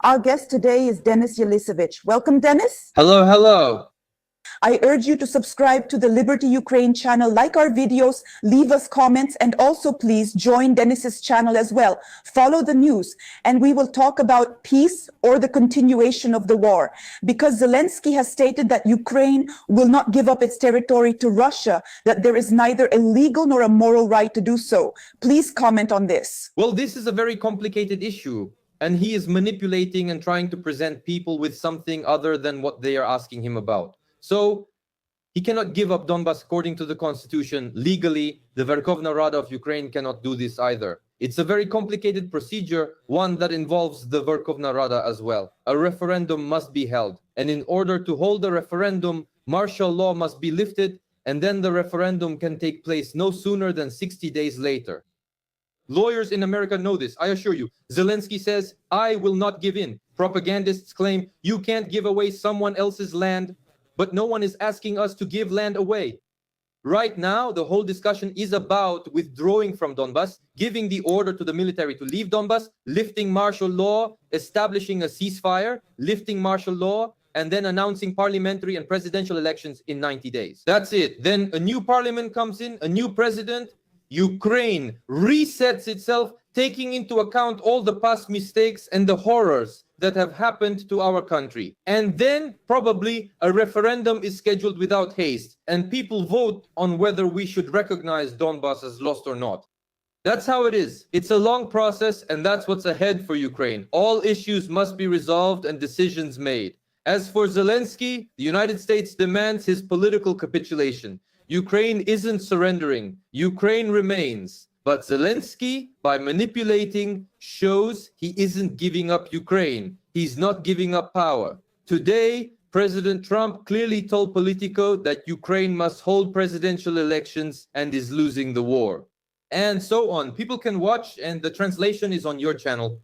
Our guest today is Denis Yelisevich. Welcome, Denis. Hello, hello. I urge you to subscribe to the Liberty Ukraine channel, like our videos, leave us comments, and also please join Denis's channel as well. Follow the news, and we will talk about peace or the continuation of the war. Because Zelensky has stated that Ukraine will not give up its territory to Russia, that there is neither a legal nor a moral right to do so. Please comment on this. Well, this is a very complicated issue, and he is manipulating and trying to present people with something other than what they are asking him about. So he cannot give up Donbas according to the constitution. Legally, the Verkhovna Rada of Ukraine cannot do this either. It's a very complicated procedure, one that involves the Verkhovna Rada as well. A referendum must be held. And in order to hold a referendum, martial law must be lifted, and then the referendum can take place no sooner than 60 days later. Lawyers in America know this, I assure you. Zelensky says, I will not give in. Propagandists claim, you can't give away someone else's land. But no one is asking us to give land away. Right now, the whole discussion is about withdrawing from Donbas, giving the order to the military to leave Donbas, lifting martial law, establishing a ceasefire, lifting martial law, and then announcing parliamentary and presidential elections in 90 days. That's it. Then a new parliament comes in, a new president. Ukraine resets itself, taking into account all the past mistakes and the horrors that have happened to our country. And then probably a referendum is scheduled without haste, and people vote on whether we should recognize Donbas as lost or not. That's how it is. It's a long process, and that's what's ahead for Ukraine. All issues must be resolved and decisions made. As for Zelensky, the United States demands his political capitulation. Ukraine isn't surrendering. Ukraine remains. But Zelensky, by manipulating, shows he isn't giving up Ukraine. He's not giving up power. Today, President Trump clearly told Politico that Ukraine must hold presidential elections and is losing the war. And so on. People can watch, and the translation is on your channel.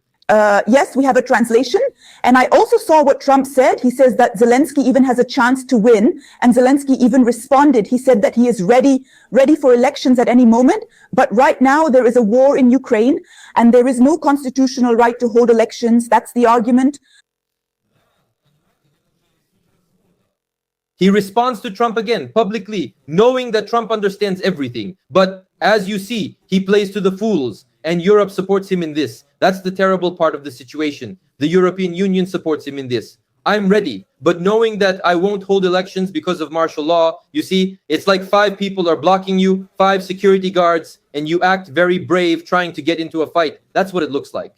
Yes, we have a translation. And I also saw what Trump said. He says that Zelensky even has a chance to win. And Zelensky even responded. He said that he is ready for elections at any moment. But right now there is a war in Ukraine and there is no constitutional right to hold elections. That's the argument. He responds to Trump again, publicly, knowing that Trump understands everything. But as you see, he plays to the fools, and Europe supports him in this. That's the terrible part of the situation. The European Union supports him in this. I'm ready, but knowing that I won't hold elections because of martial law, you see, it's like 5 people are blocking you, 5 security guards, and you act very brave trying to get into a fight. That's what it looks like.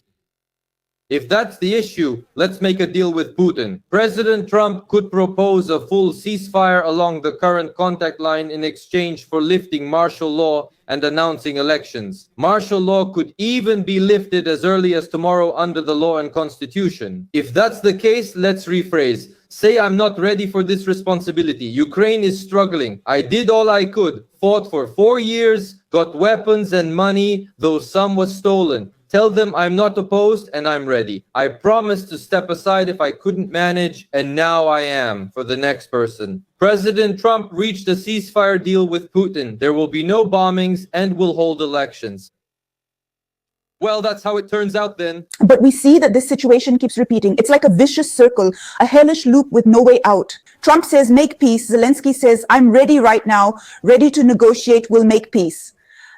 If that's the issue, let's make a deal with Putin. President Trump could propose a full ceasefire along the current contact line in exchange for lifting martial law and announcing elections. Martial law could even be lifted as early as tomorrow under the law and constitution. If that's the case, let's rephrase. Say I'm not ready for this responsibility. Ukraine is struggling. I did all I could, fought for 4 years, got weapons and money, though some was stolen. Tell them I'm not opposed and I'm ready. I promised to step aside if I couldn't manage, and now I am for the next person. President Trump reached a ceasefire deal with Putin. There will be no bombings and we'll hold elections. Well, that's how it turns out then. But we see that this situation keeps repeating. It's like a vicious circle, a hellish loop with no way out. Trump says, make peace. Zelensky says, I'm ready right now, ready to negotiate, we'll make peace.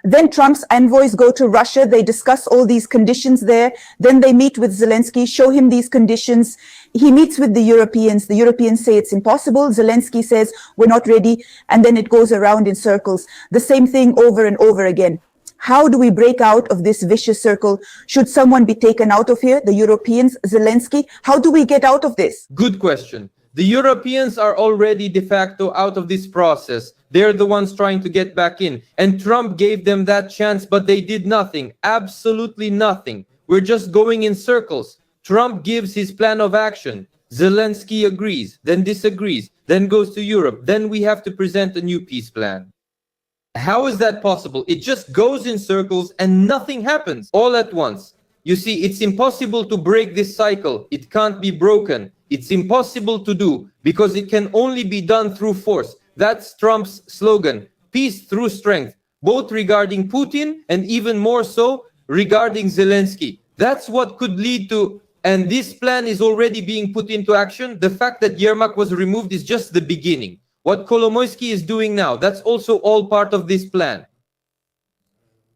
Then Trump's envoys go to Russia. They discuss all these conditions there. Then they meet with Zelensky, show him these conditions. He meets with the Europeans. The Europeans say it's impossible. Zelensky says, we're not ready. And then it goes around in circles. The same thing over and over again. How do we break out of this vicious circle? Should someone be taken out of here? The Europeans, Zelensky? How do we get out of this? Good question. The Europeans are already de facto out of this process. They're the ones trying to get back in. And Trump gave them that chance, but they did nothing. Absolutely nothing. We're just going in circles. Trump gives his plan of action. Zelensky agrees, then disagrees, then goes to Europe. Then we have to present a new peace plan. How is that possible? It just goes in circles and nothing happens all at once. You see, it's impossible to break this cycle. It can't be broken. It's impossible to do because it can only be done through force. That's Trump's slogan, peace through strength, both regarding Putin and even more so regarding Zelensky. That's what could lead to And this plan is already being put into action. The fact that Yermak was removed is just the beginning. What Kolomoisky is doing now, that's also all part of this plan.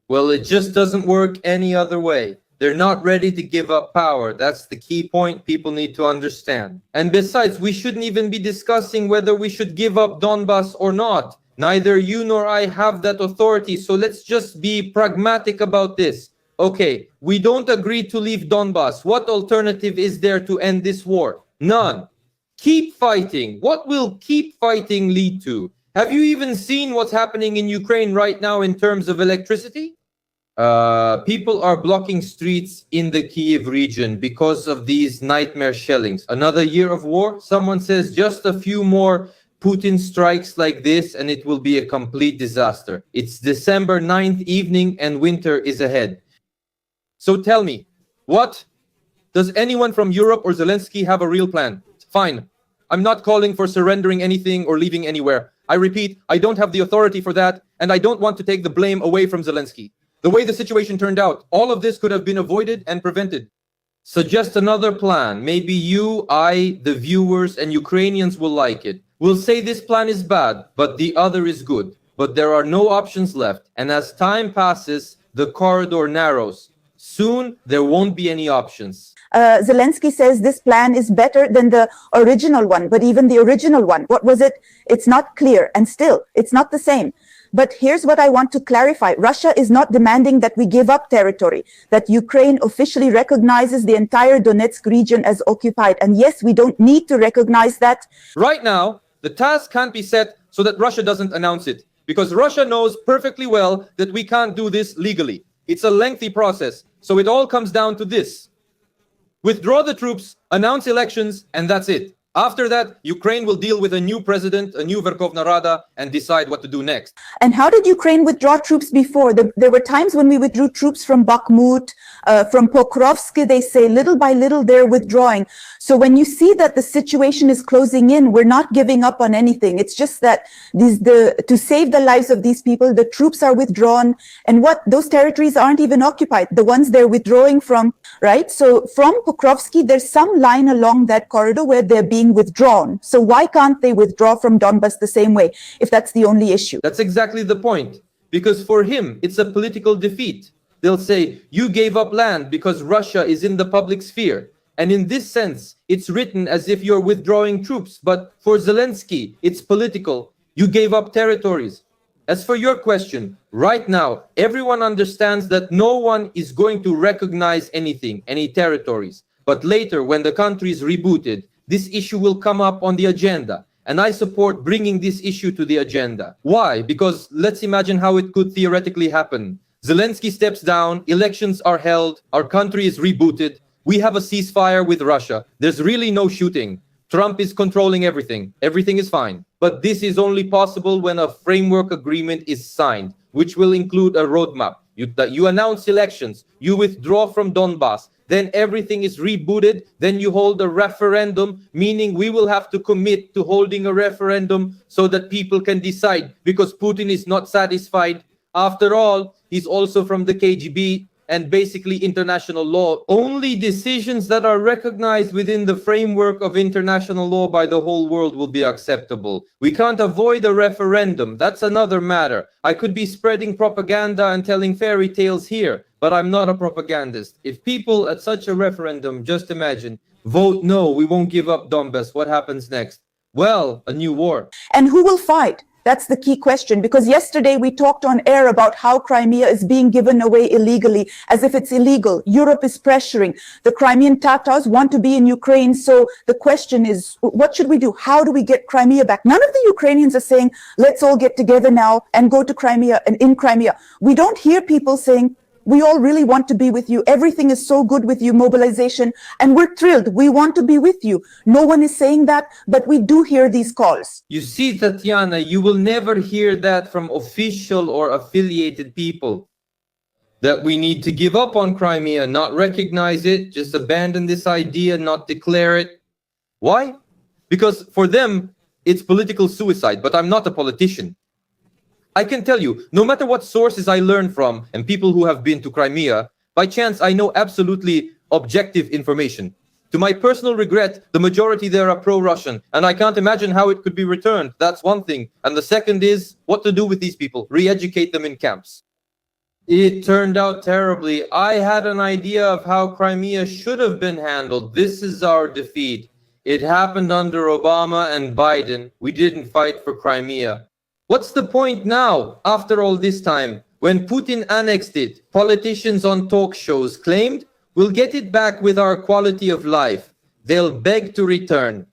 Well, it just doesn't work any other way. They're not ready to give up power. That's the key point people need to understand. And besides, we shouldn't even be discussing whether we should give up Donbas or not. Neither you nor I have that authority, so let's just be pragmatic about this. Okay, we don't agree to leave Donbas. What alternative is there to end this war? None. Keep fighting. What will keep fighting lead to? Have you even seen what's happening in Ukraine right now in terms of electricity? People are blocking streets in the Kyiv region because of these nightmare shellings. Another year of war? Someone says just a few more Putin strikes like this and it will be a complete disaster. It's December 9th evening and winter is ahead. So tell me, what? Does anyone from Europe or Zelensky have a real plan? Fine. I'm not calling for surrendering anything or leaving anywhere. I repeat, I don't have the authority for that, and I don't want to take the blame away from Zelensky. The way the situation turned out, all of this could have been avoided and prevented. Suggest another plan. Maybe you, I, the viewers, and Ukrainians will like it. We'll say this plan is bad, but the other is good. But there are no options left, and as time passes, the corridor narrows. Soon, there won't be any options. Zelensky says this plan is better than the original one, but even the original one, what was it? It's not clear, and still, it's not the same. But here's what I want to clarify. Russia is not demanding that we give up territory, that Ukraine officially recognizes the entire Donetsk region as occupied. And yes, we don't need to recognize that. Right now, the task can't be set so that Russia doesn't announce it, because Russia knows perfectly well that we can't do this legally. It's a lengthy process, so it all comes down to this. Withdraw the troops, announce elections, and that's it. After that, Ukraine will deal with a new president, a new Verkhovna Rada, and decide what to do next. And how did Ukraine withdraw troops before? There were times when we withdrew troops from Bakhmut, from Pokrovsky. They say little by little they're withdrawing. So when you see that the situation is closing in, we're not giving up on anything. It's just that to save the lives of these people, the troops are withdrawn. And those territories aren't even occupied, the ones they're withdrawing from, right? So from Pokrovsky, there's some line along that corridor where they're being withdrawn. So why can't they withdraw from Donbas the same way, if that's the only issue? That's exactly the point. Because for him, it's a political defeat. They'll say, you gave up land because Russia is in the public sphere. And in this sense, it's written as if you're withdrawing troops. But for Zelensky, it's political. You gave up territories. As for your question, right now, everyone understands that no one is going to recognize anything, any territories. But later, when the country is rebooted, this issue will come up on the agenda. And I support bringing this issue to the agenda. Why? Because let's imagine how it could theoretically happen. Zelensky steps down, elections are held, our country is rebooted. We have a ceasefire with Russia. There's really no shooting. Trump is controlling everything. Everything is fine. But this is only possible when a framework agreement is signed, which will include a roadmap. You announce elections, you withdraw from Donbas, then everything is rebooted, then you hold a referendum, meaning we will have to commit to holding a referendum so that people can decide, because Putin is not satisfied. After all, he's also from the KGB and basically international law. Only decisions that are recognized within the framework of international law by the whole world will be acceptable. We can't avoid a referendum. That's another matter. I could be spreading propaganda and telling fairy tales here, but I'm not a propagandist. If people at such a referendum, just imagine, vote no, we won't give up Donbas, what happens next? Well, a new war. And who will fight? That's the key question, because yesterday we talked on air about how Crimea is being given away illegally, as if it's illegal. Europe is pressuring. The Crimean Tatars want to be in Ukraine. So the question is, what should we do? How do we get Crimea back? None of the Ukrainians are saying, let's all get together now and go to Crimea and in Crimea. We don't hear people saying, we all really want to be with you. Everything is so good with you, mobilization, and we're thrilled. We want to be with you. No one is saying that, but we do hear these calls. You see, Tatiana, you will never hear that from official or affiliated people. That we need to give up on Crimea, not recognize it, just abandon this idea, not declare it. Why? Because for them, it's political suicide, but I'm not a politician. I can tell you, no matter what sources I learn from and people who have been to Crimea, by chance I know absolutely objective information. To my personal regret, the majority there are pro-Russian, and I can't imagine how it could be returned. That's one thing. And the second is what to do with these people, re-educate them in camps. It turned out terribly. I had an idea of how Crimea should have been handled. This is our defeat. It happened under Obama and Biden. We didn't fight for Crimea. What's the point now, after all this time? When Putin annexed it, politicians on talk shows claimed, we'll get it back with our quality of life. They'll beg to return.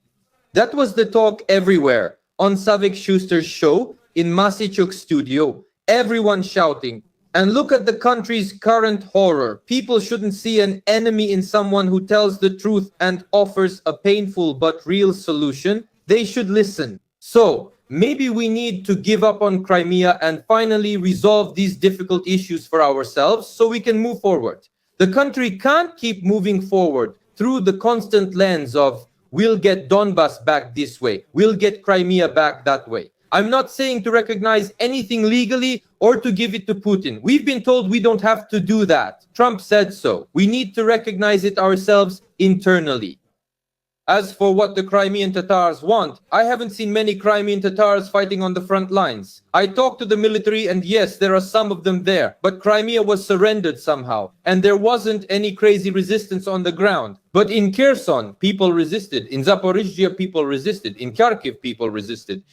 That was the talk everywhere. On Savik Schuster's show, in Masichuk's studio, everyone shouting. And look at the country's current horror. People shouldn't see an enemy in someone who tells the truth and offers a painful but real solution. They should listen. So, maybe we need to give up on Crimea and finally resolve these difficult issues for ourselves so we can move forward. The country can't keep moving forward through the constant lens of we'll get Donbas back this way, we'll get Crimea back that way. I'm not saying to recognize anything legally or to give it to Putin. We've been told we don't have to do that. Trump said so. We need to recognize it ourselves internally. As for what the Crimean Tatars want, I haven't seen many Crimean Tatars fighting on the front lines. I talked to the military and yes, there are some of them there, but Crimea was surrendered somehow, and there wasn't any crazy resistance on the ground. But in Kherson, people resisted. In Zaporizhzhia, people resisted. In Kharkiv, people resisted.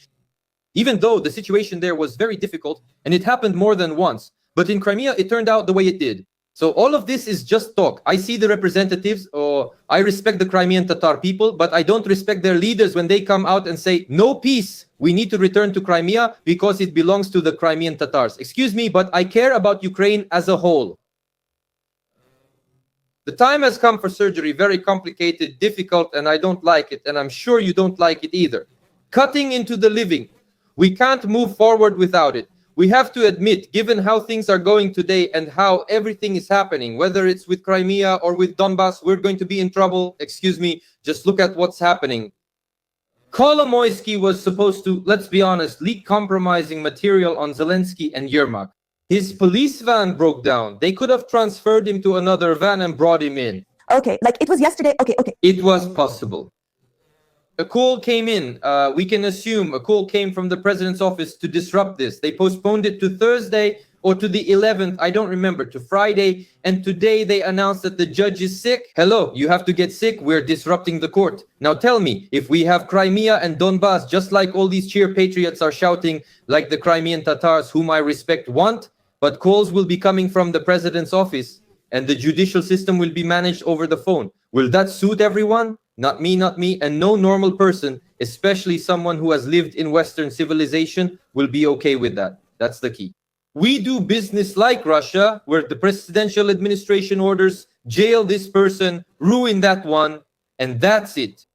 Even though the situation there was very difficult, and it happened more than once, but in Crimea, it turned out the way it did. So all of this is just talk. I see the representatives, or I respect the Crimean Tatar people, but I don't respect their leaders when they come out and say, no peace, we need to return to Crimea because it belongs to the Crimean Tatars. Excuse me, but I care about Ukraine as a whole. The time has come for surgery, very complicated, difficult, and I don't like it, and I'm sure you don't like it either. Cutting into the living. We can't move forward without it. We have to admit, given how things are going today and how everything is happening, whether it's with Crimea or with Donbas, we're going to be in trouble. Excuse me, just look at what's happening. Kolomoisky was supposed to, let's be honest, leak compromising material on Zelensky and Yermak. His police van broke down. They could have transferred him to another van and brought him in. Okay, like it was yesterday. Okay. It was possible. A call came in. We can assume a call came from the president's office to disrupt this. They postponed it to Thursday or to the 11th, I don't remember, to Friday. And today they announced that the judge is sick. Hello, you have to get sick. We're disrupting the court. Now tell me, if we have Crimea and Donbas, just like all these cheer patriots are shouting, like the Crimean Tatars, whom I respect, want, but calls will be coming from the president's office and the judicial system will be managed over the phone. Will that suit everyone? Not me, and no normal person, especially someone who has lived in Western civilization, will be okay with that. That's the key. We do business like Russia, where the presidential administration orders, jail this person, ruin that one, and that's it.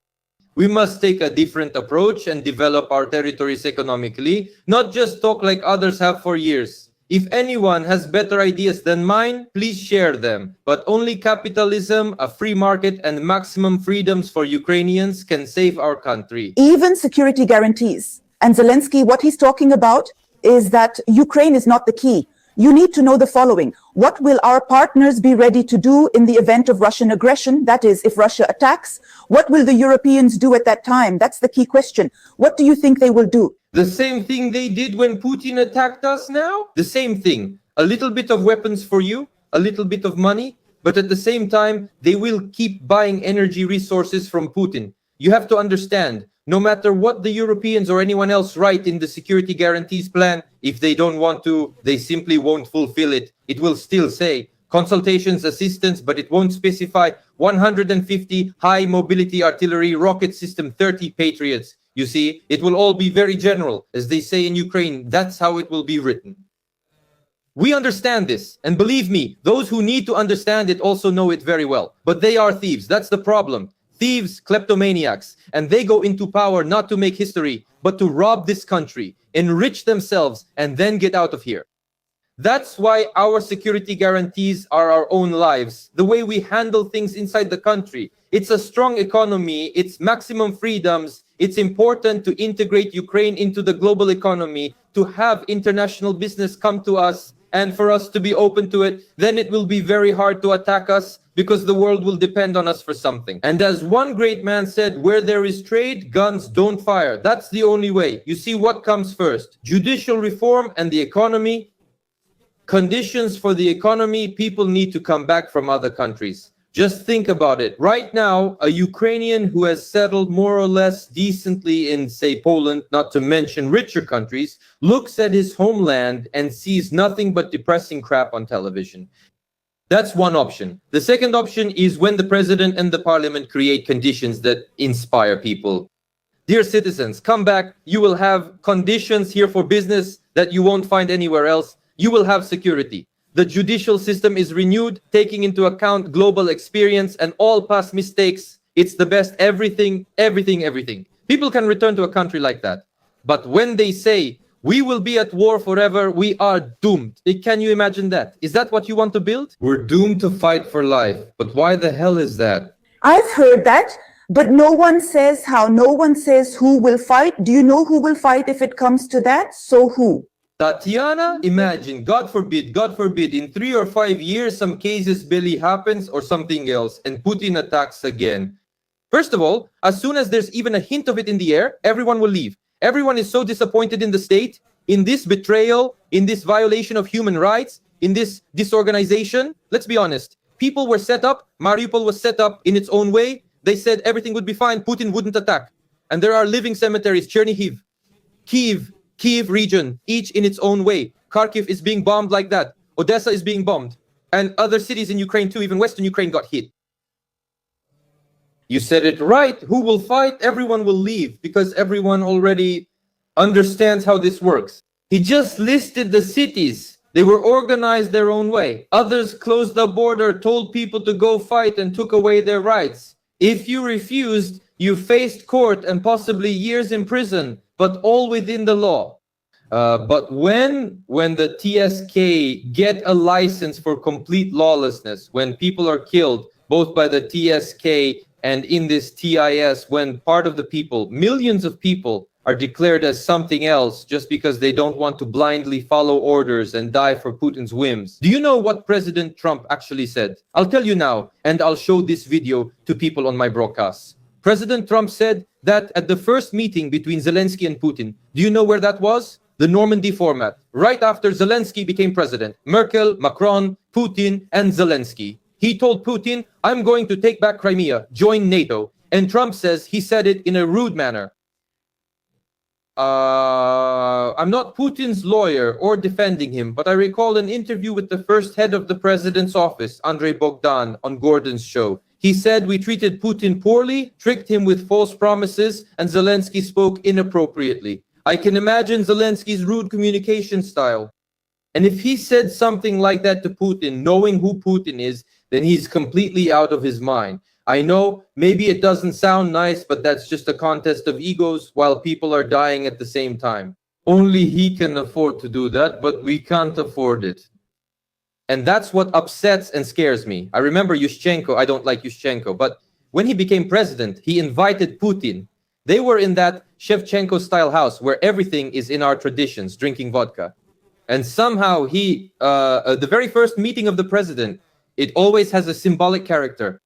We must take a different approach and develop our territories economically, not just talk like others have for years. If anyone has better ideas than mine, please share them. But only capitalism, a free market, and maximum freedoms for Ukrainians can save our country. Even security guarantees. And Zelensky, what he's talking about is that Ukraine is not the key. You need to know the following. What will our partners be ready to do in the event of Russian aggression? That is, if Russia attacks, what will the Europeans do at that time? That's the key question. What do you think they will do? The same thing they did when Putin attacked us now? The same thing. A little bit of weapons for you, a little bit of money, but at the same time, they will keep buying energy resources from Putin. You have to understand, no matter what the Europeans or anyone else write in the security guarantees plan, if they don't want to, they simply won't fulfill it. It will still say consultations, assistance, but it won't specify 150 high mobility artillery rocket system 30 Patriots. You see, it will all be very general. As they say in Ukraine, that's how it will be written. We understand this, and believe me, those who need to understand it also know it very well. But they are thieves, that's the problem. Thieves, kleptomaniacs, and they go into power not to make history, but to rob this country, enrich themselves, and then get out of here. That's why our security guarantees are our own lives, the way we handle things inside the country. It's a strong economy, it's maximum freedoms, it's important to integrate Ukraine into the global economy, to have international business come to us, and for us to be open to it, then it will be very hard to attack us because the world will depend on us for something. And as one great man said, where there is trade, guns don't fire. That's the only way. You see what comes first: judicial reform and the economy. Conditions for the economy, people need to come back from other countries. Just think about it. Right now, a Ukrainian who has settled more or less decently in, say, Poland, not to mention richer countries, looks at his homeland and sees nothing but depressing crap on television. That's one option. The second option is when the president and the parliament create conditions that inspire people. Dear citizens, come back. You will have conditions here for business that you won't find anywhere else. You will have security. The judicial system is renewed, taking into account global experience and all past mistakes. It's the best, everything. People can return to a country like that. But when they say, we will be at war forever, we are doomed. Can you imagine that? Is that what you want to build? We're doomed to fight for life. But why the hell is that? I've heard that, but no one says how, no one says who will fight. Do you know who will fight if it comes to that? So who? Tatiana, imagine, God forbid, in 3 or 5 years, some casus belli happens or something else, and Putin attacks again. First of all, as soon as there's even a hint of it in the air, everyone will leave. Everyone is so disappointed in the state, in this betrayal, in this violation of human rights, in this disorganization. Let's be honest. People were set up, Mariupol was set up in its own way. They said everything would be fine, Putin wouldn't attack. And there are living cemeteries, Chernihiv, Kiev region, each in its own way. Kharkiv is being bombed like that. Odessa is being bombed. And other cities in Ukraine too, even Western Ukraine got hit. You said it right. Who will fight? Everyone will leave because everyone already understands how this works. He just listed the cities. They were organized their own way. Others closed the border, told people to go fight and took away their rights. If you refused, you faced court and possibly years in prison, but all within the law. But when the TSK get a license for complete lawlessness, when people are killed, both by the TSK and in this TIS, when part of the people, millions of people, are declared as something else just because they don't want to blindly follow orders and die for Putin's whims. Do you know what President Trump actually said? I'll tell you now, and I'll show this video to people on my broadcasts. President Trump said that at the first meeting between Zelensky and Putin, do you know where that was? The Normandy format. Right after Zelensky became president, Merkel, Macron, Putin, and Zelensky. He told Putin, I'm going to take back Crimea, join NATO. And Trump says he said it in a rude manner. I'm not Putin's lawyer or defending him, but I recall an interview with the first head of the president's office, Andrei Bogdan, on Gordon's show. He said we treated Putin poorly, tricked him with false promises, and Zelensky spoke inappropriately. I can imagine Zelensky's rude communication style. And if he said something like that to Putin, knowing who Putin is, then he's completely out of his mind. I know, maybe it doesn't sound nice, but that's just a contest of egos while people are dying at the same time. Only he can afford to do that, but we can't afford it. And that's what upsets and scares me. I remember Yushchenko, I don't like Yushchenko, but when he became president, he invited Putin. They were in that Shevchenko-style house where everything is in our traditions, drinking vodka. And somehow the very first meeting of the president, it always has a symbolic character.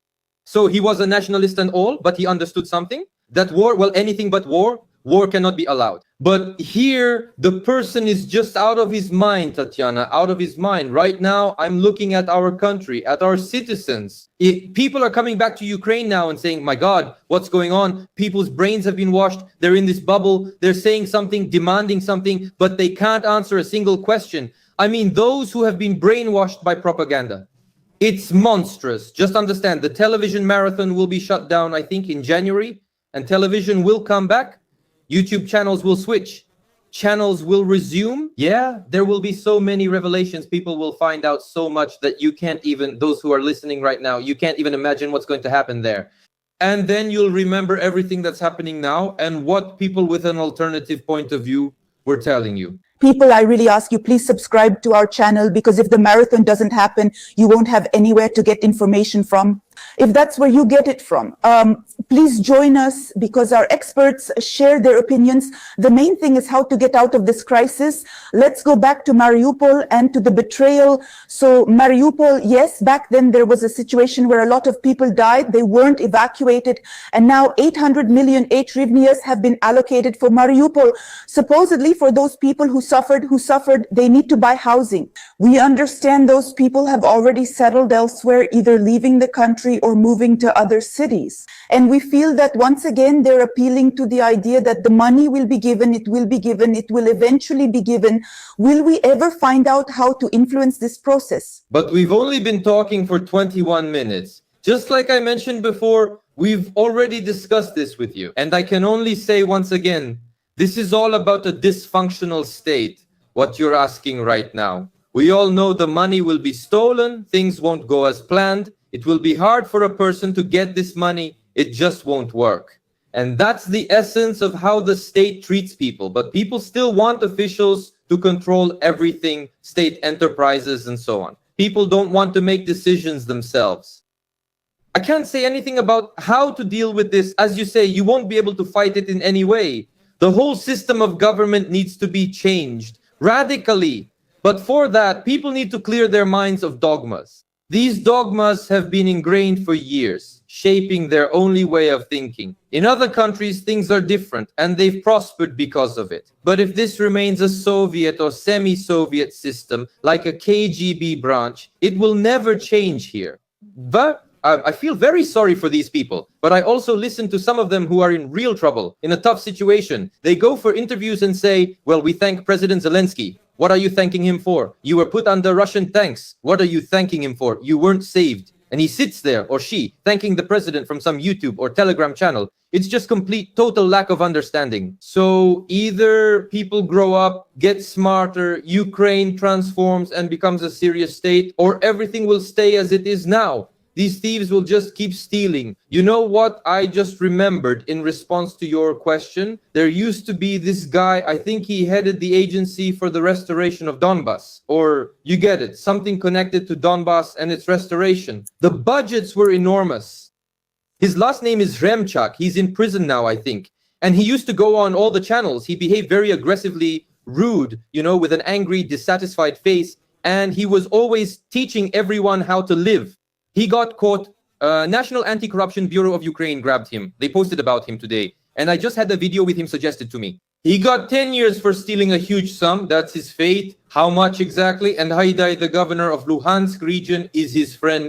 So he was a nationalist and all, but he understood something. That war, well, anything but war cannot be allowed. But here, the person is just out of his mind, Tatiana, out of his mind. Right now, I'm looking at our country, at our citizens. If people are coming back to Ukraine now and saying, my God, what's going on? People's brains have been washed. They're in this bubble. They're saying something, demanding something, but they can't answer a single question. I mean, those who have been brainwashed by propaganda. It's monstrous. Just understand, the television marathon will be shut down, I think, in January, and television will come back. YouTube channels will switch. Channels will resume. Yeah, there will be so many revelations. People will find out so much that you can't even, those who are listening right now, you can't even imagine what's going to happen there. And then you'll remember everything that's happening now and what people with an alternative point of view were telling you. People, I really ask you, please subscribe to our channel, because if the marathon doesn't happen, you won't have anywhere to get information from. If that's where you get it from, please join us because our experts share their opinions. The main thing is how to get out of this crisis. Let's go back to Mariupol and to the betrayal. So Mariupol, yes, back then there was a situation where a lot of people died. They weren't evacuated. And now 800 million hryvnias have been allocated for Mariupol. Supposedly for those people who suffered, they need to buy housing. We understand those people have already settled elsewhere, either leaving the country or moving to other cities. And we feel that once again, they're appealing to the idea that the money will be given, it will eventually be given. Will we ever find out how to influence this process? But we've only been talking for 21 minutes. Just like I mentioned before, we've already discussed this with you. And I can only say once again, this is all about a dysfunctional state, what you're asking right now. We all know the money will be stolen, things won't go as planned. It will be hard for a person to get this money. It just won't work. And that's the essence of how the state treats people. But people still want officials to control everything, state enterprises and so on. People don't want to make decisions themselves. I can't say anything about how to deal with this. As you say, you won't be able to fight it in any way. The whole system of government needs to be changed radically. But for that, people need to clear their minds of dogmas. These dogmas have been ingrained for years, shaping their only way of thinking. In other countries, things are different, and they've prospered because of it. But if this remains a Soviet or semi-Soviet system, like a KGB branch, it will never change here. But I feel very sorry for these people, but I also listen to some of them who are in real trouble, in a tough situation. They go for interviews and say, well, we thank President Zelensky. What are you thanking him for? You were put under Russian tanks. What are you thanking him for? You weren't saved. And he sits there, or she, thanking the president from some YouTube or Telegram channel. It's just complete, total lack of understanding. So either people grow up, get smarter, Ukraine transforms and becomes a serious state, or everything will stay as it is now. These thieves will just keep stealing. You know what I just remembered in response to your question? There used to be this guy, I think he headed the agency for the restoration of Donbas. Or, you get it, something connected to Donbas and its restoration. The budgets were enormous. His last name is Remchak. He's in prison now, I think. And he used to go on all the channels. He behaved very aggressively rude, with an angry, dissatisfied face. And he was always teaching everyone how to live. He got caught. National Anti-Corruption Bureau of Ukraine grabbed him. They posted about him today. And I just had a video with him suggested to me. He got 10 years for stealing a huge sum. That's his fate. How much exactly? And Haidai, the governor of Luhansk region, is his friend.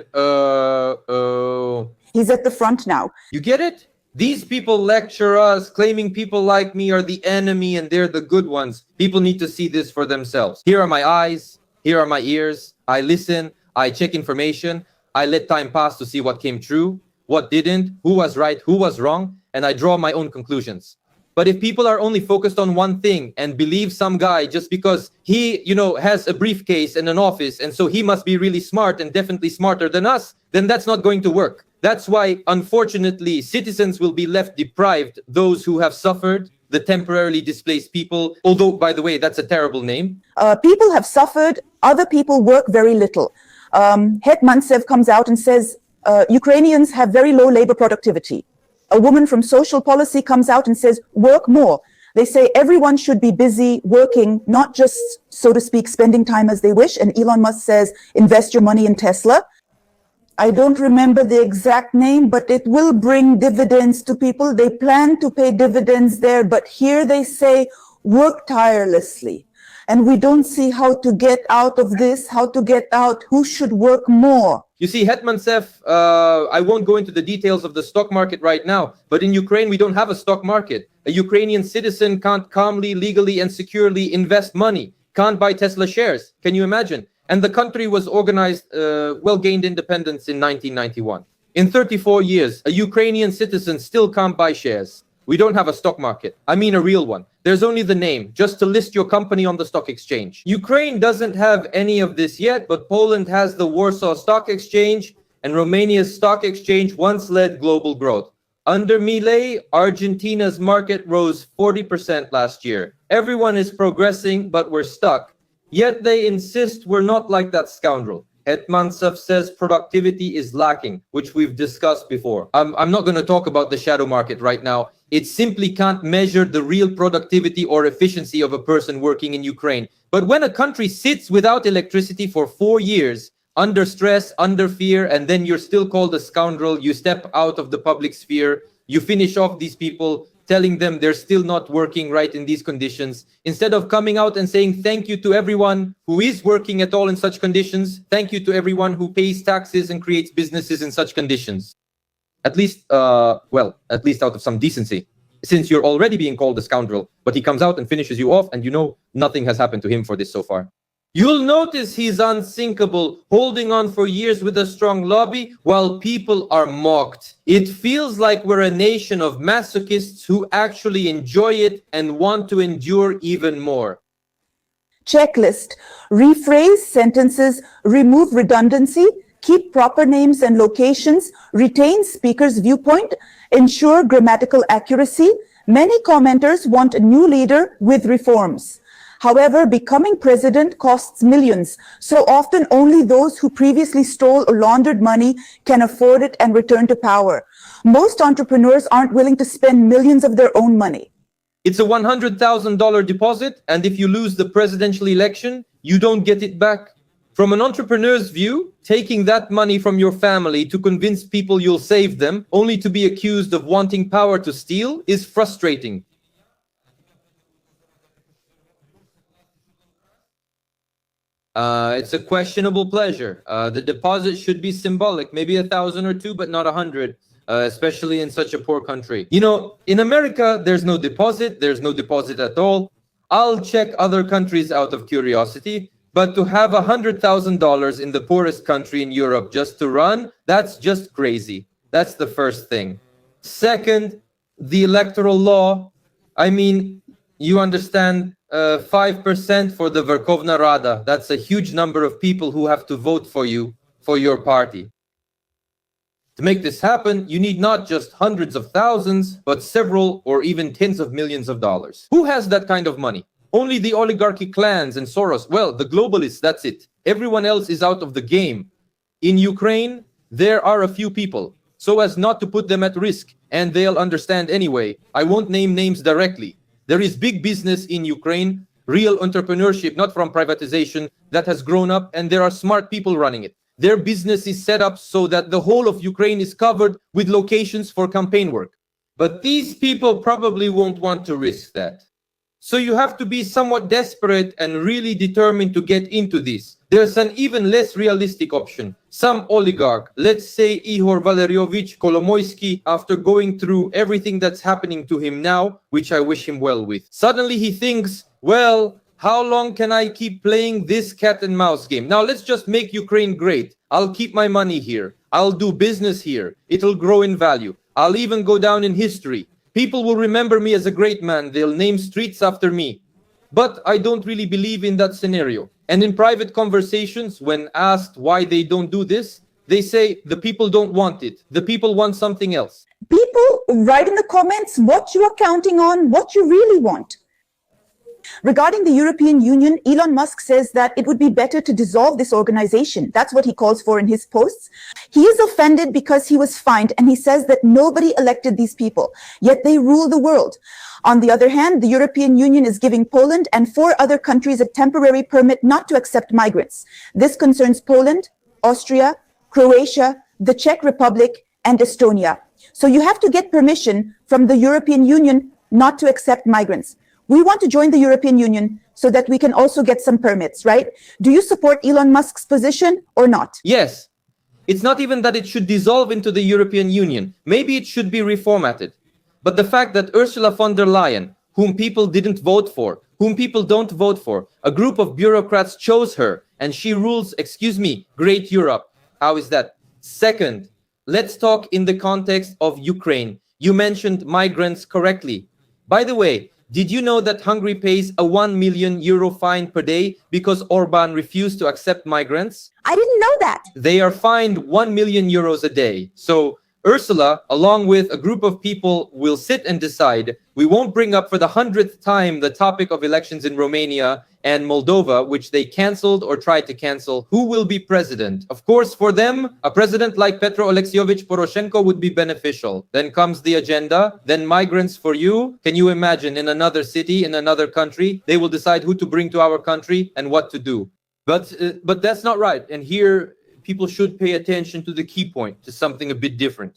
He's at the front now. You get it? These people lecture us, claiming people like me are the enemy and they're the good ones. People need to see this for themselves. Here are my eyes. Here are my ears. I listen. I check information. I let time pass to see what came true, what didn't, who was right, who was wrong, and I draw my own conclusions. But if people are only focused on one thing and believe some guy just because he, has a briefcase and an office, and so he must be really smart and definitely smarter than us, then that's not going to work. That's why, unfortunately, citizens will be left deprived, those who have suffered, the temporarily displaced people, although, by the way, that's a terrible name. People have suffered, other people work very little. Hetmantsev comes out and says, Ukrainians have very low labor productivity. A woman from social policy comes out and says, work more. They say everyone should be busy working, not just, so to speak, spending time as they wish. And Elon Musk says, invest your money in Tesla. I don't remember the exact name, but it will bring dividends to people. They plan to pay dividends there, but here they say, work tirelessly. And we don't see how to get out of this, who should work more. You see, Hetmantsev, I won't go into the details of the stock market right now, but in Ukraine, we don't have a stock market. A Ukrainian citizen can't calmly, legally, and securely invest money, can't buy Tesla shares. Can you imagine? And the country was organized, gained independence in 1991. In 34 years, a Ukrainian citizen still can't buy shares. We don't have a stock market. I mean a real one. There's only the name, just to list your company on the stock exchange. Ukraine doesn't have any of this yet, but Poland has the Warsaw Stock Exchange, and Romania's stock exchange once led global growth. Under Milei, Argentina's market rose 40% last year. Everyone is progressing, but we're stuck. Yet they insist we're not like that scoundrel. Hetmantsov says productivity is lacking, which we've discussed before. I'm not going to talk about the shadow market right now. It simply can't measure the real productivity or efficiency of a person working in Ukraine. But when a country sits without electricity for 4 years, under stress, under fear, and then you're still called a scoundrel, you step out of the public sphere, you finish off these people, telling them they're still not working right in these conditions, instead of coming out and saying thank you to everyone who is working at all in such conditions, thank you to everyone who pays taxes and creates businesses in such conditions. At least, at least out of some decency, since you're already being called a scoundrel, but he comes out and finishes you off, and you know nothing has happened to him for this so far. You'll notice he's unsinkable, holding on for years with a strong lobby while people are mocked. It feels like we're a nation of masochists who actually enjoy it and want to endure even more. Checklist: rephrase sentences, remove redundancy, keep proper names and locations, retain speaker's viewpoint, ensure grammatical accuracy. Many commenters want a new leader with reforms. However, becoming president costs millions. So often only those who previously stole or laundered money can afford it and return to power. Most entrepreneurs aren't willing to spend millions of their own money. It's a $100,000 deposit, and if you lose the presidential election, you don't get it back. From an entrepreneur's view, taking that money from your family to convince people you'll save them, only to be accused of wanting power to steal, is frustrating. It's a questionable pleasure. The deposit should be symbolic, maybe 1,000 or 2, but not 100, especially in such a poor country. You know, in America, there's no deposit at all. I'll check other countries out of curiosity, but to have $100,000 in the poorest country in Europe just to run, that's just crazy. That's the first thing. Second, the electoral law. I mean, you understand, 5% for the Verkhovna Rada. That's a huge number of people who have to vote for you, for your party. To make this happen, you need not just hundreds of thousands, but several or even tens of millions of dollars. Who has that kind of money? Only the oligarchy clans and Soros. Well, the globalists, that's it. Everyone else is out of the game. In Ukraine, there are a few people, so as not to put them at risk, and they'll understand anyway. I won't name names directly. There is big business in Ukraine, real entrepreneurship, not from privatization, that has grown up, and there are smart people running it. Their business is set up so that the whole of Ukraine is covered with locations for campaign work. But these people probably won't want to risk that. So you have to be somewhat desperate and really determined to get into this. There's an even less realistic option. Some oligarch, let's say Ihor Valerievich Kolomoisky, after going through everything that's happening to him now, which I wish him well with, suddenly he thinks, well, how long can I keep playing this cat and mouse game? Now let's just make Ukraine great. I'll keep my money here. I'll do business here. It'll grow in value. I'll even go down in history. People will remember me as a great man. They'll name streets after me. But I don't really believe in that scenario. And in private conversations, when asked why they don't do this, they say the people don't want it. The people want something else. People write in the comments what you are counting on, what you really want. Regarding the European Union, Elon Musk says that it would be better to dissolve this organization. That's what he calls for in his posts. He is offended because he was fined, and he says that nobody elected these people, yet they rule the world. On the other hand, the European Union is giving Poland and 4 other countries a temporary permit not to accept migrants. This concerns Poland, Austria, Croatia, the Czech Republic, and Estonia. So you have to get permission from the European Union not to accept migrants. We want to join the European Union so that we can also get some permits, right? Do you support Elon Musk's position or not? Yes. It's not even that it should dissolve into the European Union. Maybe it should be reformatted. But the fact that Ursula von der Leyen, whom people didn't vote for, whom people don't vote for, a group of bureaucrats chose her, and she rules, great Europe. How is that? Second, let's talk in the context of Ukraine. You mentioned migrants correctly. By the way, did you know that Hungary pays a 1 million euro fine per day because Orban refused to accept migrants? I didn't know that. They are fined 1 million euros a day. So Ursula, along with a group of people, will sit and decide. We won't bring up for the 100th time the topic of elections in Romania and Moldova, which they canceled or tried to cancel. Who will be president? Of course, for them, a president like Petro Alexievich Poroshenko would be beneficial. Then comes the agenda, then migrants for you. Can you imagine in another city, in another country, they will decide who to bring to our country and what to do. But that's not right. And here, people should pay attention to the key point, to something a bit different.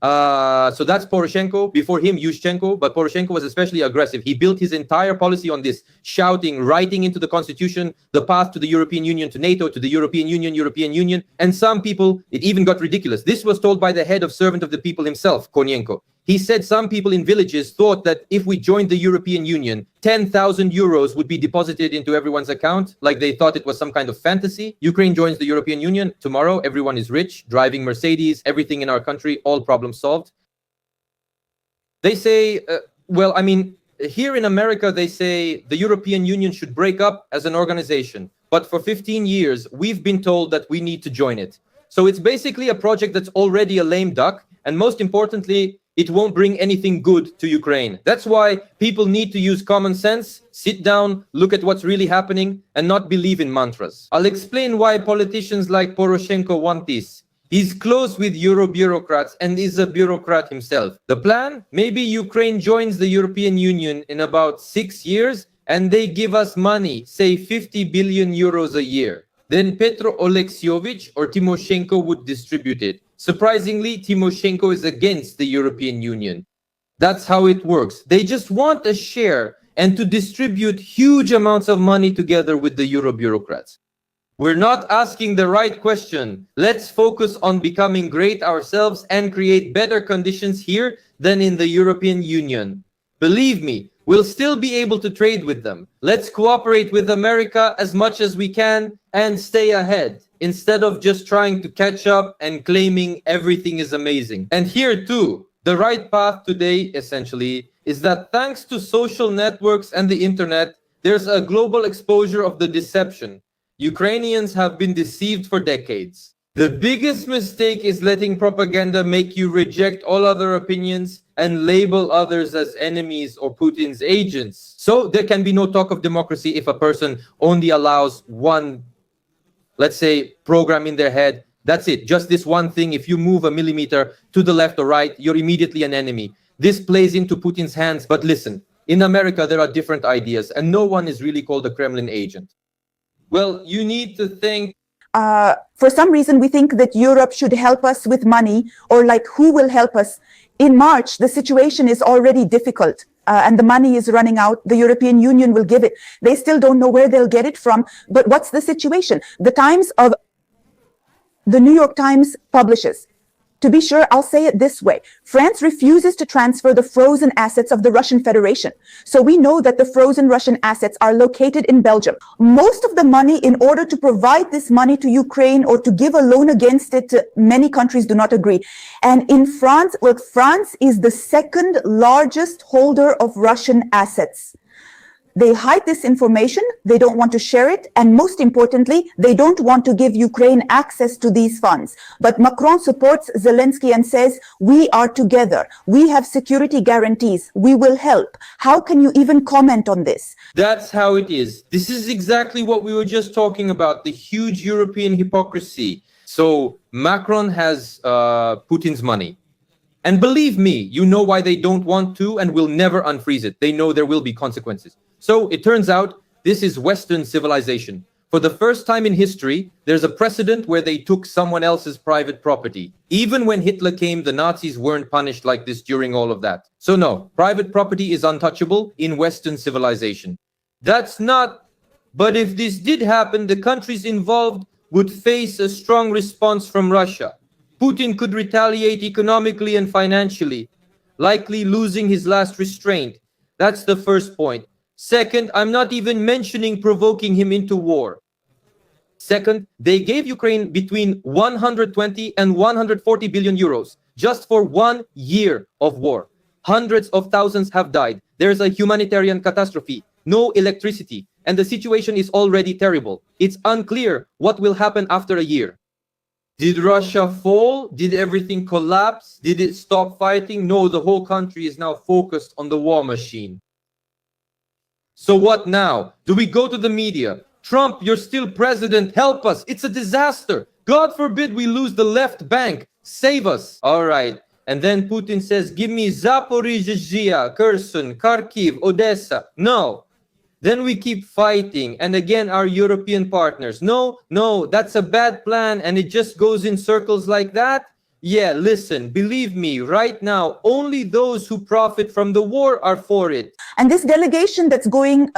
So that's Poroshenko. Before him, Yushchenko. But Poroshenko was especially aggressive. He built his entire policy on this, shouting, writing into the constitution, the path to the European Union, to NATO, to the European Union. And some people, it even got ridiculous. This was told by the head of Servant of the People himself, Konyenko. He said some people in villages thought that if we joined the European Union, 10,000 euros would be deposited into everyone's account, like they thought it was some kind of fantasy. Ukraine joins the European Union. Tomorrow, everyone is rich, driving Mercedes, everything in our country, all problems solved. They say, here in America, they say the European Union should break up as an organization. But for 15 years, we've been told that we need to join it. So it's basically a project that's already a lame duck. And most importantly, it won't bring anything good to Ukraine. That's why people need to use common sense, sit down, look at what's really happening, and not believe in mantras. I'll explain why politicians like Poroshenko want this. He's close with Euro bureaucrats and is a bureaucrat himself. The plan? Maybe Ukraine joins the European Union in about 6 years and they give us money, say 50 billion euros a year. Then Petro Alexievich or Timoshenko would distribute it. Surprisingly, Timoshenko is against the European Union. That's how it works. They just want a share and to distribute huge amounts of money together with the Euro bureaucrats. We're not asking the right question. Let's focus on becoming great ourselves and create better conditions here than in the European Union. Believe me, we'll still be able to trade with them. Let's cooperate with America as much as we can and stay ahead, instead of just trying to catch up and claiming everything is amazing. And here too, the right path today, essentially, is that thanks to social networks and the internet, there's a global exposure of the deception. Ukrainians have been deceived for decades. The biggest mistake is letting propaganda make you reject all other opinions and label others as enemies or Putin's agents. So there can be no talk of democracy if a person only allows one, let's say, program in their head. That's it, just this one thing. If you move a millimeter to the left or right, you're immediately an enemy. This plays into Putin's hands. But listen, in America, there are different ideas, and no one is really called a Kremlin agent. Well, you need to think. For some reason, we think that Europe should help us with money, or like who will help us? In March, the situation is already difficult. And the money is running out. The European Union will give it. They still don't know where they'll get it from. But what's the situation? The New York Times publishes. To be sure, I'll say it this way. France refuses to transfer the frozen assets of the Russian Federation. So we know that the frozen Russian assets are located in Belgium. Most of the money, in order to provide this money to Ukraine or to give a loan against it, many countries do not agree. And in France, well, France is the second largest holder of Russian assets. They hide this information, they don't want to share it, and most importantly, they don't want to give Ukraine access to these funds. But Macron supports Zelensky and says, we are together, we have security guarantees, we will help. How can you even comment on this? That's how it is. This is exactly what we were just talking about, the huge European hypocrisy. So Macron has Putin's money. And believe me, you know why they don't want to and will never unfreeze it. They know there will be consequences. So it turns out this is Western civilization. For the first time in history, there's a precedent where they took someone else's private property. Even when Hitler came, the Nazis weren't punished like this during all of that. So no, private property is untouchable in Western civilization. That's not, but if this did happen, the countries involved would face a strong response from Russia. Putin could retaliate economically and financially, likely losing his last restraint. That's the first point. Second, I'm not even mentioning provoking him into war. Second, they gave Ukraine between 120 and 140 billion euros just for 1 year of war. Hundreds of thousands have died. There's a humanitarian catastrophe, no electricity, and the situation is already terrible. It's unclear what will happen after a year. Did Russia fall? Did everything collapse? Did it stop fighting? No, the whole country is now focused on the war machine. So what now? Do we go to the media? Trump, you're still president. Help us. It's a disaster. God forbid we lose the left bank. Save us. All right. And then Putin says, give me Zaporizhzhia, Kherson, Kharkiv, Odessa. No. Then we keep fighting. And again, our European partners. No, that's a bad plan. And it just goes in circles like that. Yeah, listen, believe me, right now, only those who profit from the war are for it. And this delegation that's going,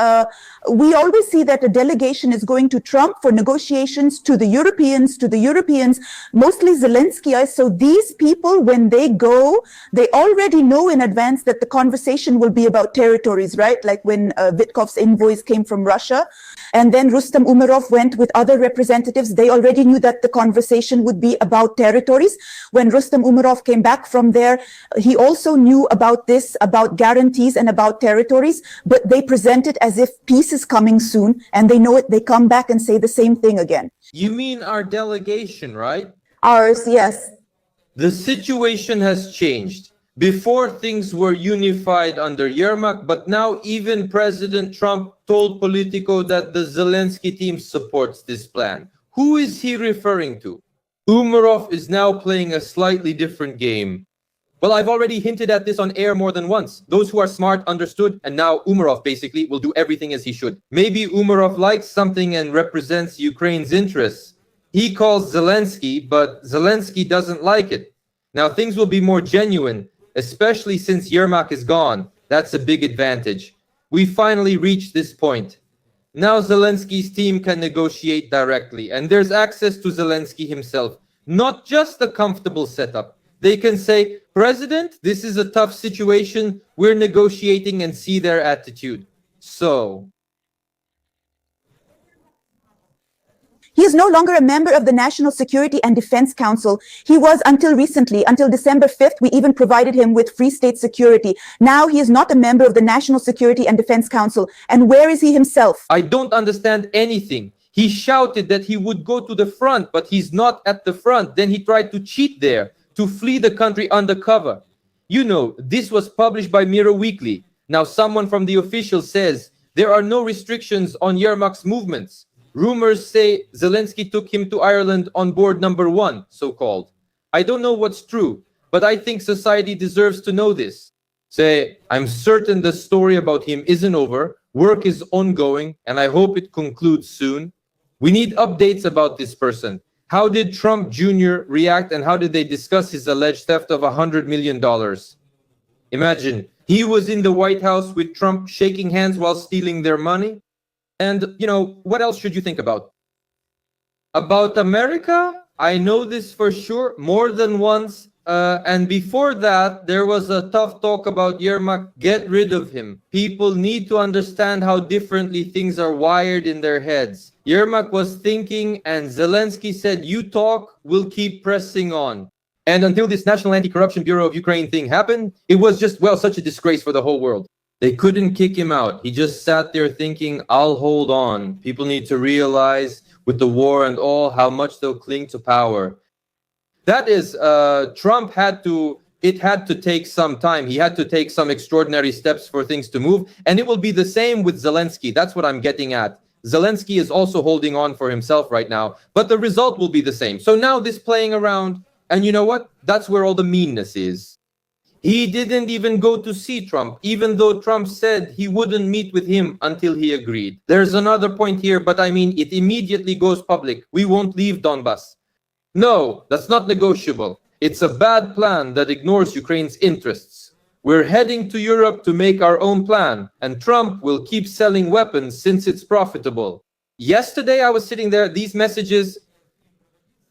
we always see that a delegation is going to Trump for negotiations to the Europeans, mostly Zelensky. So these people, when they go, they already know in advance that the conversation will be about territories, right? Like when Witkov's envoys came from Russia. And then Rustam Umerov went with other representatives. They already knew that the conversation would be about territories. When Rustam Umerov came back from there, he also knew about this, about guarantees and about territories, but they present it as if peace is coming soon, and they know it. They come back and say the same thing again. You mean our delegation, right? Ours, yes. The situation has changed. Before, things were unified under Yermak, but now even President Trump told Politico that the Zelensky team supports this plan. Who is he referring to? Umerov is now playing a slightly different game. Well, I've already hinted at this on air more than once. Those who are smart understood, and now Umerov basically will do everything as he should. Maybe Umerov likes something and represents Ukraine's interests. He calls Zelensky, but Zelensky doesn't like it. Now things will be more genuine, especially since Yermak is gone. That's a big advantage. We finally reached this point. Now Zelensky's team can negotiate directly, and there's access to Zelensky himself, not just a comfortable setup. They can say, President, this is a tough situation. We're negotiating, and see their attitude. So he is no longer a member of the National Security and Defense Council. He was until recently, until December 5th, we even provided him with Free State security. Now he is not a member of the National Security and Defense Council. And where is he himself? I don't understand anything. He shouted that he would go to the front, but he's not at the front. Then he tried to cheat there, to flee the country undercover. You know, this was published by Mirror Weekly. Now someone from the official says there are no restrictions on Yermak's movements. Rumors say Zelensky took him to Ireland on board number 1, so-called. I don't know what's true, but I think society deserves to know this. Say, I'm certain the story about him isn't over. Work is ongoing, and I hope it concludes soon. We need updates about this person. How did Trump Jr. react, and how did they discuss his alleged theft of $100 million? Imagine, he was in the White House with Trump shaking hands while stealing their money. And, you know, what else should you think about? About America? I know this for sure, more than once. And before that, there was a tough talk about Yermak. Get rid of him. People need to understand how differently things are wired in their heads. Yermak was thinking, and Zelensky said, you talk, we'll keep pressing on. And until this National Anti-Corruption Bureau of Ukraine thing happened, it was just, well, such a disgrace for the whole world. They couldn't kick him out. He just sat there thinking, I'll hold on. People need to realize with the war and all how much they'll cling to power. That is, Trump had to take some time. He had to take some extraordinary steps for things to move. And it will be the same with Zelensky. That's what I'm getting at. Zelensky is also holding on for himself right now, but the result will be the same. So now this playing around, and you know what? That's where all the meanness is. He didn't even go to see Trump, even though Trump said he wouldn't meet with him until he agreed. There's another point here, but I mean, it immediately goes public. We won't leave Donbas. No, that's not negotiable. It's a bad plan that ignores Ukraine's interests. We're heading to Europe to make our own plan, and Trump will keep selling weapons since it's profitable. Yesterday, I was sitting there, these messages,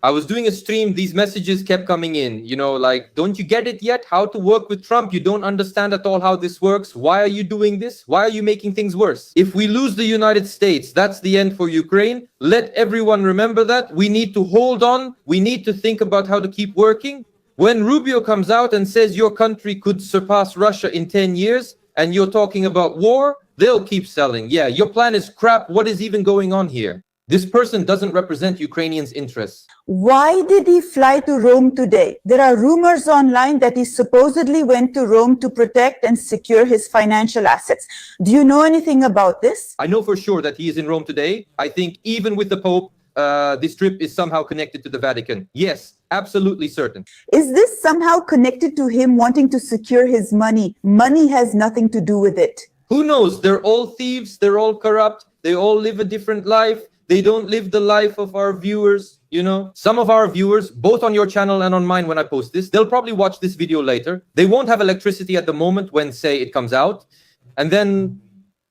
I was doing a stream, these messages kept coming in, you know, like, don't you get it yet? How to work with Trump? You don't understand at all how this works. Why are you doing this? Why are you making things worse? If we lose the United States, that's the end for Ukraine. Let everyone remember that. We need to hold on. We need to think about how to keep working. When Rubio comes out and says your country could surpass Russia in 10 years, and you're talking about war, they'll keep selling. Yeah, your plan is crap. What is even going on here? This person doesn't represent Ukrainians' interests. Why did he fly to Rome today? There are rumors online that he supposedly went to Rome to protect and secure his financial assets. Do you know anything about this? I know for sure that he is in Rome today. I think even with the Pope, this trip is somehow connected to the Vatican. Yes, absolutely certain. Is this somehow connected to him wanting to secure his money? Money has nothing to do with it. Who knows? They're all thieves. They're all corrupt. They all live a different life. They don't live the life of our viewers, you know. Some of our viewers, both on your channel and on mine when I post this, they'll probably watch this video later. They won't have electricity at the moment when, say, it comes out. And then,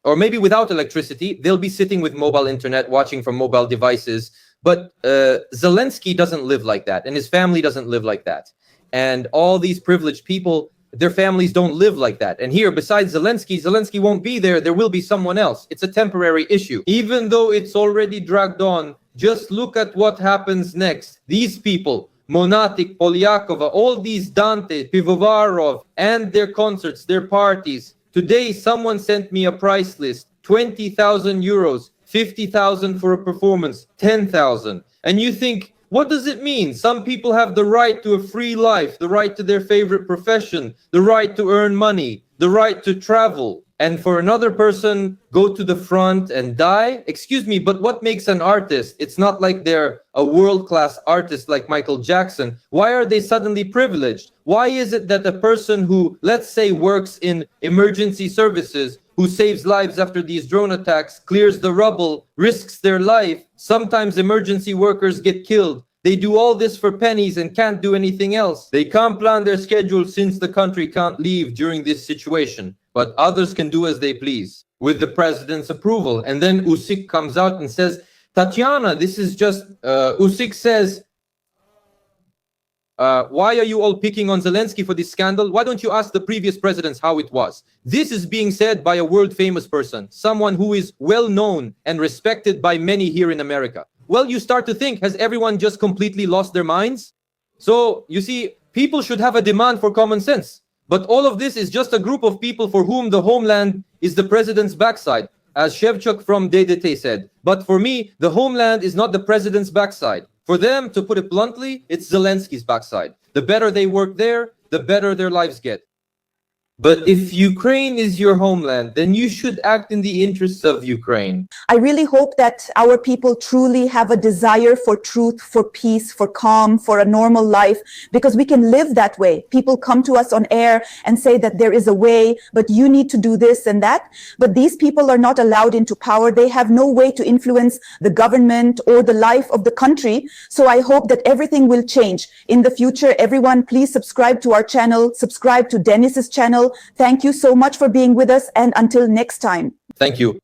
or maybe without electricity, they'll be sitting with mobile internet, watching from mobile devices. But Zelensky doesn't live like that, and his family doesn't live like that. And all these privileged people, their families don't live like that. And here, besides Zelensky won't be there. There will be someone else. It's a temporary issue. Even though it's already dragged on, just look at what happens next. These people, Monatik, Polyakova, all these Dante, Pivovarov, and their concerts, their parties. Today, someone sent me a price list, 20,000 euros, 50,000 for a performance, 10,000. And you think, what does it mean? Some people have the right to a free life, the right to their favorite profession, the right to earn money, the right to travel. And for another person, go to the front and die? Excuse me, but what makes an artist? It's not like they're a world-class artist like Michael Jackson. Why are they suddenly privileged? Why is it that a person who, let's say, works in emergency services, who saves lives after these drone attacks, clears the rubble, risks their life, sometimes emergency workers get killed. They do all this for pennies and can't do anything else. They can't plan their schedule since the country can't leave during this situation. But others can do as they please with the president's approval. And then Usyk comes out and says, Tatiana, this is just, Usyk says, why are you all picking on Zelensky for this scandal? Why don't you ask the previous presidents how it was? This is being said by a world-famous person, someone who is well-known and respected by many here in America. Well, you start to think, has everyone just completely lost their minds? So, you see, people should have a demand for common sense. But all of this is just a group of people for whom the homeland is the president's backside, as Shevchuk from DDT said. But for me, the homeland is not the president's backside. For them, to put it bluntly, it's Zelensky's backside. The better they work there, the better their lives get. But if Ukraine is your homeland, then you should act in the interests of Ukraine. I really hope that our people truly have a desire for truth, for peace, for calm, for a normal life, because we can live that way. People come to us on air and say that there is a way, but you need to do this and that. But these people are not allowed into power. They have no way to influence the government or the life of the country. So I hope that everything will change in the future. Everyone, please subscribe to our channel, subscribe to Dennis's channel. Thank you so much for being with us, and until next time. Thank you.